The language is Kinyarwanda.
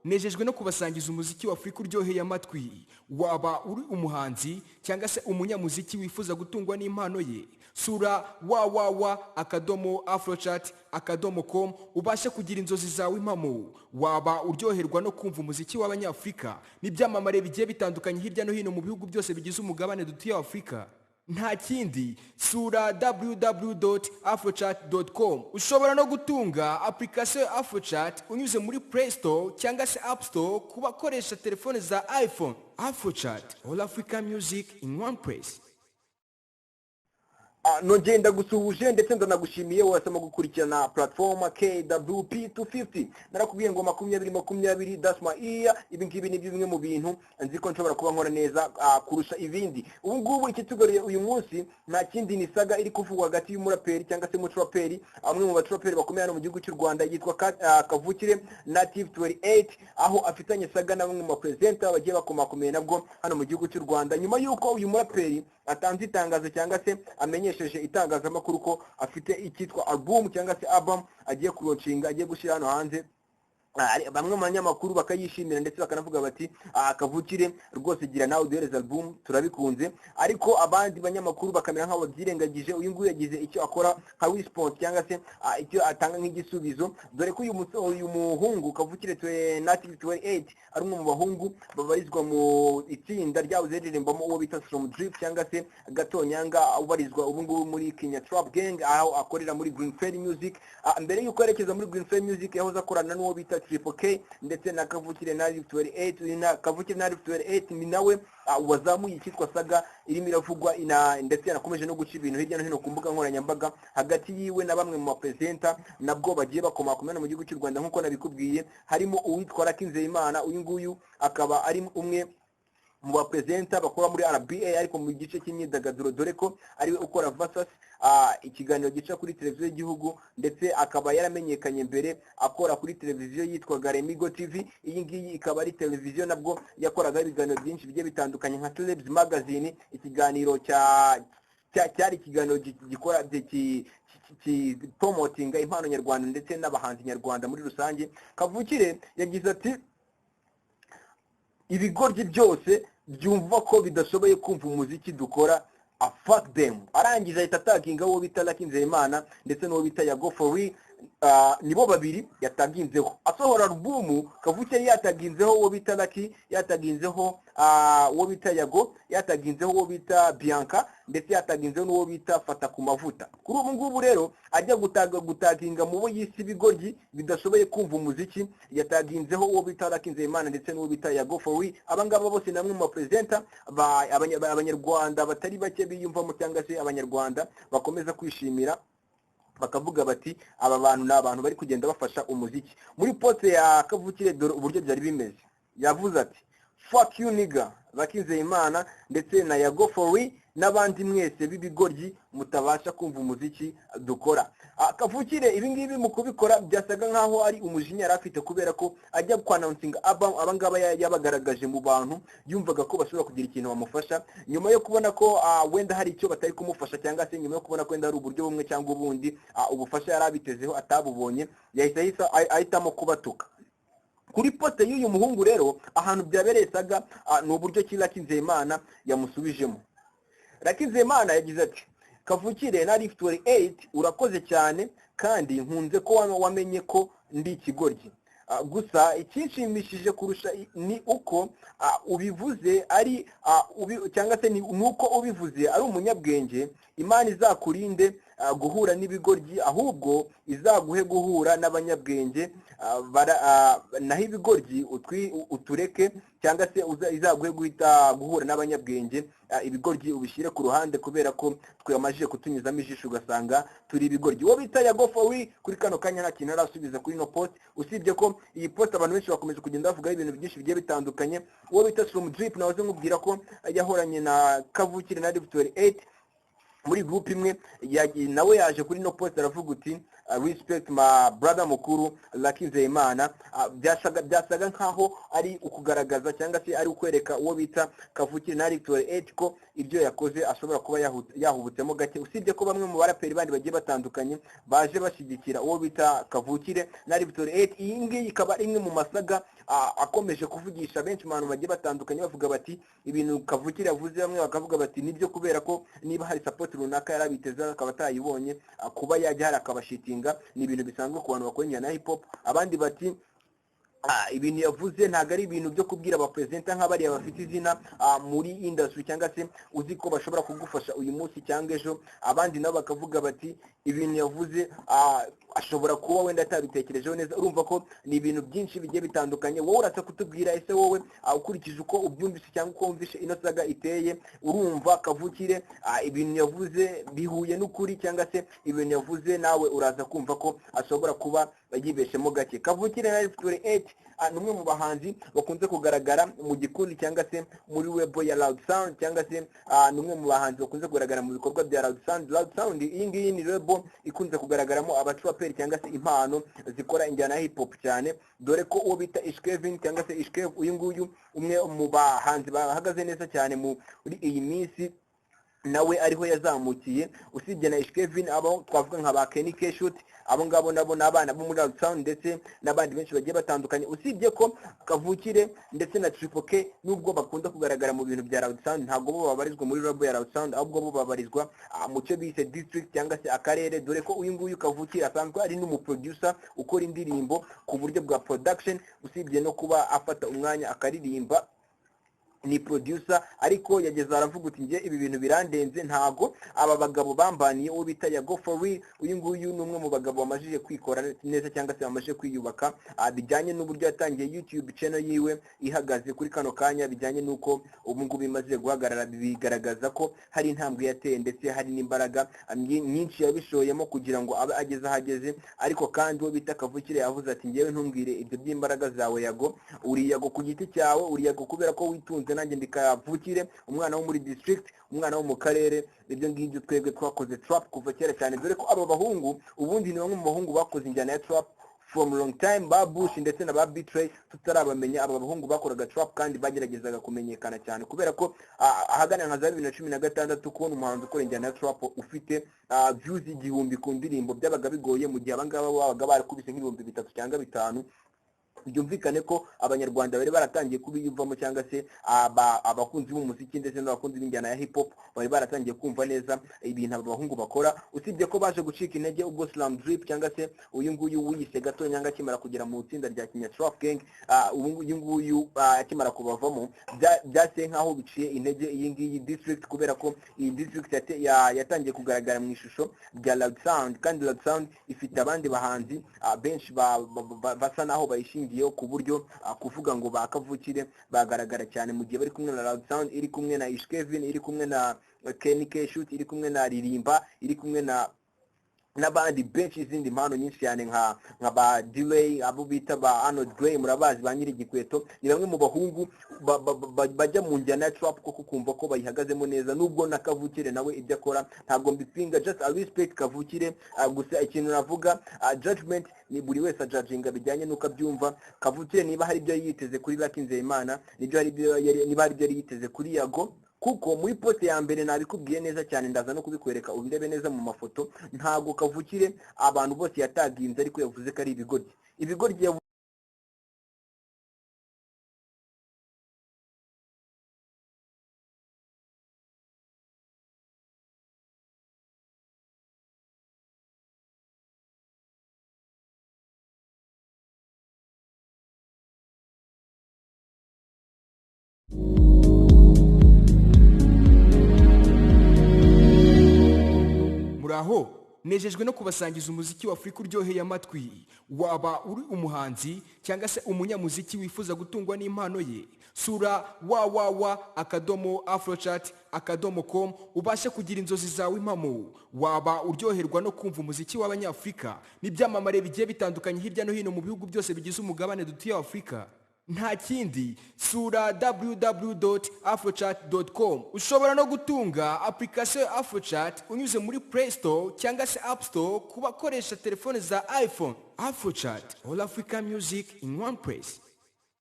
nejejwe no kubasangiza umuziki wa Afurika uryoheye amatwi. Waba uri umuhanzi cyangwa se umunyamuziki wifuza gutungwa n'impano ye, sura www.afrochat.com ubashe kugira inzozi zawe impamo. Waba uryoherwa no kumva umuziki w'Abanyafurika n'ibyamamare bigiye bitandukanye hirya no hino mu bihugu byose bigize umugabane dutuye Afurika. Nta kindi, sura www.afrochat.com. Ushobora no gutunga application ya Afrochat unyuze muri Play Store cyangwa se App Store ku bakoresha telefone za iPhone. Afrochat, all African music in one place. Nongenda gusuhuje ndetse ndanagushimiye wasama gukurikirana platform KWP250. Narakubwiye ngo 2020 that's my year. Ibi ngibi ni bimwe mu bintu nzi ko nshobora kuba nkora neza kurusha ibindi. Ubu ngubu ikitugoriye uyu munsi nta kindi ni saga iri kuvugwa hagati y'umuraperi cyangwa se mutraperi, amwe mu batraperi bakomeye hano mu gihugu cy'u Rwanda yitwa Kavukire Native 28, aho afitanye saga na bamwe mu presenter bagiye bakomakomeye nabwo hano mu gihugu cy'u Rwanda, nyuma yuko uyu muraperi atanze itangazo cyangwa se amenyesheje itangazamakuru ko afite icyitwa album cyangwa se album agiye kuronshinga, agiye gushyira hano hanze. Bamwe mu banyamakuru bakayishimira ndetse bakanavuga bati Kavukire rwose gira nawe duhereza album turabikunze, ariko abandi banyamakuru bakamera nk'abo byirengagije. Uyu nguyu yagize icyo akora nka response cyangwa se icyo atanga nk'igisubizo, dore ko uyu muhungu Kavukire Native 28 ari umwe mu bahungu babarizwa mu itsinda ryabuze riririmbamo uwo bita From Drip cyangwa se Gatonyanga, ubarizwa ubu ngubu muri Kenya Trap Gang, aho akorera muri Green Fairy Music. Mbere yuko yerekeza muri Green Fairy Music yahoze akorana n'uwo bita Triple K ndetse na Kavukire Native 28. na Kavukire Native 28 ni nawe wazamuye icyitwa saga irimo iravugwa ndetse yanakomeje no guca ibintu hirya no hino ku mbuga nkoranyambaga hagati yiwe na bamwe mu bapresenter nabwo bagiye bakomakomera mu gihugu cy'u Rwanda nk'uko nabikubwiye, harimo uwitwa Rakinzeyimana. Uyu nguyu akaba ari umwe mu bapresenter bakora muri RBA ariko mu gice cy'imyidagaduro, dore ko ariwe ukora Versus, ikiganiro gica kuri televiziyo y'igihugu, ndetse akaba yaramenyekanye mbere akora kuri televiziyo yitwaga Remigo TV. Iyi ngiyi ikaba ari televiziyo nabwo yakoraga ibiganiro byinshi bigiye bitandukanye nka Celebs Magazine, ikiganiro cyari ikiganiro gikora promotinga impano nyarwanda ndetse n'abahanzi nyarwanda muri rusange. Kavukire yagize ati ibigoryi byose byumva ko bidashoboye kumva umuziki dukora, fuck them. Arangiza ahita ataginga uwo bita Rakinzeyimana ndetse n'uwo bita Yago Fori. Nibo babiri yataginzeho asohora album. Kavukire yataginzeho uwo bita Lucky, yataginzeho uwo bita Yago, yataginzeho uwo bita Bianca, ndetse yataginzeho n'uwo bita Fata ku mavuta. Kuri ubu ngubu rero ajya gutaginga mu bo yisi bigoryi bidashoboye kumva umuziki, yataginzeho uwo bita Rakinzeyimana ndetse n'uwo bita Yago Fori. Abangaba bose namwe mu presenter abanyarwanda batari bake biyumvamo cyangwa se abanyarwanda bakomeza kwishimira, bakavuga bati aba bantu ni abantu bari kugenda bafasha umuziki. Muri poste ya Kavukire dore uburyo byari bimeze, yavuze ati fuck you nigga Rakinzeyimana ndetse na Yago Fori n'abandi mwese b'ibigoryi mutabasha kumva umuziki dukora. Kavukire ibi ngibi mu kubikora byasaga nkaho ari umujinya yari afite, kubera ko ajya kwannouncinga abangaba yabagaragaje mu bantu yumvaga ko bashobora kugira ikintu bamufasha, nyuma yo kubona ko wenda hari icyo batari kumufasha cyangwa se nyuma yo kubona ko wenda hari uburyo bumwe cyangwa ubundi ubufasha yari abitezeho atabubonye, yahise ahitamo kubatuka. Kuri poste y'uyu muhungu rero ahantu byabereye saga ni uburyo ki Rakinzeyimana yamusubijemo. Rakinzeyimana yagize ati Kavukire Native 28 urakoze cyane kandi nkunze ko wamenye ko ndi ikigoryi, gusa ikinshimishije kurusha ni uko ubivuze ari cyangwa se ni uko ubivuze ari umunyabwenge. Imana izakurinde guhura n'ibigoryi, ahubwo izaguhe guhura n'abanyabwenge. Naho ibigoryi utureke cyangwa se izaguhe guhura n'abanyabwenge. Ibigoryi ubishyire ku ruhande kubera ko twamajije kutunyuzamo ijisho ugasanga turi ibigoryi. Uwo bita Yago Fori kuri kano kanya nta kintu arasubiza kuri no post, usibye ko iyi post abantu benshi bakomeje kugenda bavugaho ibintu byinshi bigiye bitandukanye. Uwo bita From Drip nawe nkubwira ko yahoranye na Kavukire Native 28 muri group imwe, nawe yaje kuri no post aravuga uti respect my brother mukuru Rakinzeyimana. Byasaga nkaho ari ukugaragaza cyangwa se ari ukwereka uwo bita Kavukire Native 28 ko ibyo yakoze ashobora kuba yahubutsemo gake, usibye ko bamwe mu baraperi bandi bagiye batandukanye baje bashyigikira uwo bita Kavukire Native 28. Iyi ngiyi ikaba imwe mu masaga akomeje kuvugisha benshi mu bantu bagiye batandukanye bavuga bati ibintu Kavukire yavuze, bamwe bakavuga bati nibyo, kubera ko niba hari support runaka yarabiteze akaba atayibonye, kuba yajya hari akabashitinga ni ibintu bisanzwe ku bantu bakora injyana ya hip hop. Abandi bati ibintu yavuze ntabwo ari ibintu byo kubwira abapresenta nk'abariya bafite izina muri industry cyangwa se uzi ko bashobora kugufasha uyu munsi cyangwa ejo. Abandi nabo bakavuga bati ibintu yavuze ashobora kuba wenda atabitekerejeho neza. Urumva ko ni ibintu byinshi bigiye bitandukanye. Wowe urasa kutubwira ese wowe ukurikije uko ubyumvise cyangwa uko wumvishe ino saga iteye, urumva Kavukire ibintu yavuze bihuye n'ukuri, cyangwa se ibintu yavuze nawe uraza kumva ko ashobora kuba yibeshemo gake? Kavukire na F28 ni umwe mu bahanzi bakunze kugaragara mu gikundi cyangwa se muri webo ya Loud Sound, cyangwa se ni umwe mu bahanzi bakunze kugaragara mu bikorwa bya Loud Sound. Loud Sound iyi ngiyi ni webo ikunze kugaragaramo abatraperi cyangwa se impano zikora injyana ya hip hop cyane, dore ko uwo bita Ishkevin cyangwa se Ishkev, uyu nguyu umwe mu bahanzi bahagaze neza cyane muri iyi minsi, nawe ariho yazamukiye. Usibye na Ishkevin, abo twavuga nka ba Kenny Keshut, abo ngabo nabo n'abana bo muri Loud Sound ndetse n'abandi benshi bagiye batandukanye. Usibye ko Kavukire ndetse na Triple K nubwo bakunda kugaragara mu bintu bya Loud Sound, ntabwo bo babarizwa muri label ya Loud Sound, ahubwo bo babarizwa mu cyo bise district cyangwa se akarere, dore ko uyu nguyu Kavukire asanzwe ari n'umuproducer ukora indirimbo ku buryo bwa production. Usibye no kuba afata umwanya akaririmba, ni producer, ariko yageze aravuga uti nge ibi bintu birandenze, ntago aba bagabo bambaniye uwo bita ya Go For Real. Uyu nguyu ni umwe mu bagabo bamajije kwikora neza cyangwa se bamajije kwiyubaka, bijyanye n'uburyo yatangiye YouTube channel yiwe ihagaze kuri kano kanya, bijyanye n'uko ubu ngubu bimaze guhagarara, bigaragaza ko hari intambwe yateye ndetse hari n'imbaraga nyinshi yabishoyemo kugira ngo abe ageze ahageze. Ariko kandi uwo bita Kavukire yavuze ati ngewe ntumbwire ibyo by'imbaraga zawe Yago, uri Yago ku giti cyawe, uri Yago kubera ko witunze, nanjye ndi Kavukire, umwana wo muri district, umwana wo mu karere. Ibyo ngibyo twebwe twakoze trap kuva kera cyane, dore ko aba bahungu ubundi ni bamwe mu bahungu bakoze injyana ya trap from long time, ba Bush ndetse na ba Betray tutarabamenya. Aba bahungu bakoraga trap kandi bageragezaga kumenyekana cyane, kubera ko ahagana nka za 2016 kubona umuhanzi ukora injyana ya trap ufite views 1000 ku ndirimbo byabaga bigoye, mu gihe abangaba babaga barakubise nk'ibihumbi 3 cyangwa 5. byumvikane ko abanyarwanda bari baratangiye kubiyumvamo, cyangwa se abakunzi b'umuziki ndetse n'abakunzi b'injyana ya hip hop bari baratangiye kumva neza ibintu aba bahungu bakora. Usibye ko baje gucika intege ubwo Slam Drip cyangwa se uyu nguyu wiyise gato nyanga akimara kugera mu itsinda rya Kenya Trap Gang, uyu nguyu akimara kubavamo byase nkaho biciye intege iyi ngiyi district, kubera ko iyi district yatangiye kugaragara mu ishusho rya Loud Sound, kandi Loud Sound ifite abandi bahanzi benshi basa naho bayishingiye ku buryo kuvuga ngo Kavukire bagaragara cyane mu gihe bari kumwe na Loud Sound, iri kumwe na Ishkevin, iri kumwe na Kenny Keshut, iri kumwe na Ririmba, iri kumwe n'abandi benshi, izindi mpano nyinshi cyane nka ba Delay, abo bita ba Arnold Gray, murabazi ba nyiri gikweto. Ni bamwe mu bahungu bajya mu njyana ya trap kuko kumva ko bayihagazemo neza, nubwo na Kavukire nawe ibyo akora ntabwo mbipinga, just I respect Kavukire. Gusa ikintu navuga, judgment ni buri wese ajudginga bijyanye nuko abyumva. Kavukire niba hari ibyo yiteze kuri Lucky Nzeyimana, niba hari ibyo yari yiteze kuri Yago, kuko muri poste ya mbere nabikubwiye neza cyane, ndaza no kubikwereka ubirebe neza mu mafoto. Ntago Kavukire abantu bose yataginze, ariko yavuze ko ari ibigoryi muraho. Nejejwe no kubasangiza umuziki wa Afrika uryoheye amatwi. Waba uri umuhanzi cyangwa se umunyamuziki wifuza gutungwa n'impano ye, sura www.afrochat.com ubashe kugira inzozi zawe impamo. Waba uryoherwa no kumva umuziki w'abanyafrika n'ibyamamare bigiye bitandukanye hirya no hino mu bihugu byose bigize umugabane dutuye Afrika, nta kindi, sura www.afrochat.com. ushobora no gutunga application ya Afrochat unyuze muri Play Store cyangwa se App Store ku bakoresha telefone za iPhone. Afrochat, all African music in one place.